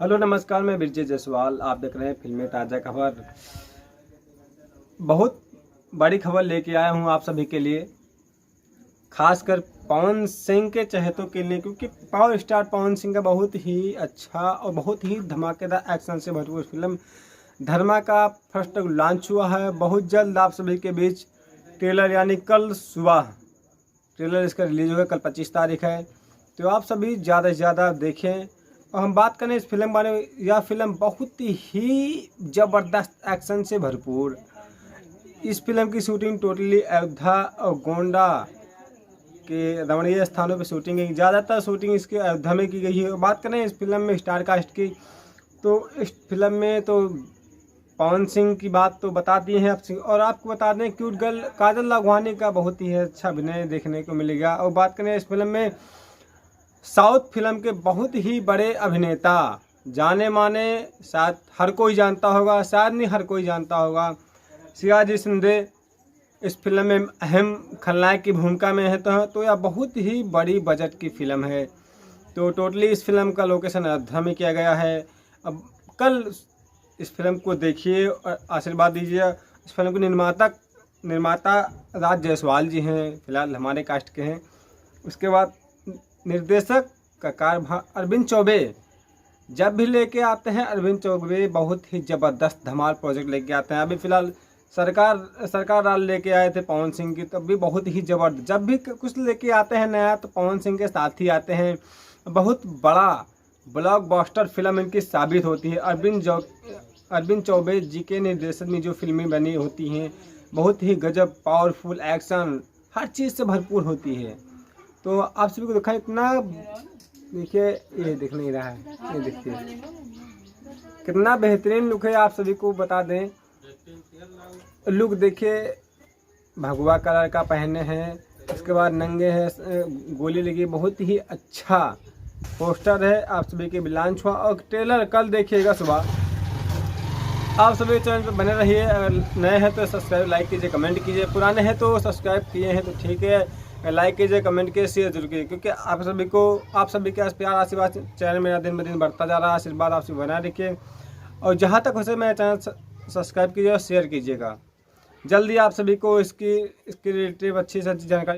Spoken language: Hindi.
हेलो नमस्कार, मैं विजय जायसवाल। आप देख रहे हैं फिल्मी ताज़ा खबर। बहुत बड़ी खबर लेके आया हूं आप सभी के लिए, खासकर पवन सिंह के चहेतों के लिए, क्योंकि पावर स्टार पवन सिंह का बहुत ही अच्छा और बहुत ही धमाकेदार एक्शन से भरपूर फिल्म धर्मा का फर्स्ट लॉन्च हुआ है। बहुत जल्द आप सभी के बीच ट्रेलर यानी कल सुबह ट्रेलर इसका रिलीज होगा। कल 25 तारीख है, तो आप सभी ज़्यादा से ज़्यादा देखें। और हम बात करें इस फिल्म के बारे में, यह फिल्म बहुत ही ज़बरदस्त एक्शन से भरपूर। इस फिल्म की शूटिंग टोटली अयोध्या और गोंडा के रमणीय स्थानों पर शूटिंग है। ज़्यादातर शूटिंग इसके अयोध्या में की गई है। बात करें इस फिल्म में स्टार कास्ट की, तो इस फिल्म में तो पवन सिंह की बात तो बता दी है आप, और आपको बता दें क्यूट गर्ल काजल लाघवानी का बहुत ही अच्छा अभिनय देखने को मिलेगा। और बात करें इस फिल्म में साउथ फिल्म के बहुत ही बड़े अभिनेता, जाने माने, शायद हर कोई जानता होगा, शायद नहीं हर कोई जानता होगा, शिवाजी शिंदे इस फिल्म में अहम खलनायक की भूमिका में है। तो यह बहुत ही बड़ी बजट की फिल्म है। तो टोटली इस फिल्म का लोकेशन अयोध्या में किया गया है। अब कल इस फिल्म को देखिए और आशीर्वाद दीजिए। इस फिल्म के निर्माता राज जायसवाल जी हैं, फिलहाल हमारे कास्ट के हैं। उसके बाद निर्देशक का कार्यभार अरविंद चौबे। जब भी लेके आते हैं अरविंद चौबे बहुत ही ज़बरदस्त धमाल प्रोजेक्ट लेके आते हैं। अभी फिलहाल सरकार राल लेके आए थे पवन सिंह की, तब भी बहुत ही ज़बरदस्त। जब भी कुछ लेके आते हैं नया तो पवन सिंह के साथ ही आते हैं। बहुत बड़ा ब्लॉकबस्टर फिल्म इनकी साबित होती है। अरविंद चौबे जी के निर्देशन में जो फिल्में बनी होती हैं बहुत ही गजब पावरफुल एक्शन हर चीज़ से भरपूर होती है। तो आप सभी को दिखाएं इतना, देखिए ये दिख नहीं रहा है, ये देखिए कितना बेहतरीन लुक है। आप सभी को बता दें लुक देखिए, भगवा कलर का पहने हैं, उसके बाद नंगे हैं, गोली लगी, बहुत ही अच्छा पोस्टर है। आप सभी के लॉन्च हुआ और ट्रेलर कल देखिएगा सुबह। आप सभी चैनल पर बने रहिए। अगर नए हैं तो सब्सक्राइब लाइक कीजिए, कमेंट कीजिए। पुराने हैं तो सब्सक्राइब किए हैं तो ठीक है, लाइक कीजिए, कमेंट कीजिए, शेयर जरूर कीजिए, क्योंकि आप सभी के प्यार आशीर्वाद चैनल मेरा दिन ब दिन बढ़ता जा रहा है। आशीर्वाद आप सभी बनाए रखिए और जहाँ तक हो सके मेरा चैनल सब्सक्राइब कीजिए और शेयर कीजिएगा। जल्दी आप सभी को इसकी रिलेटिव अच्छी जानकारी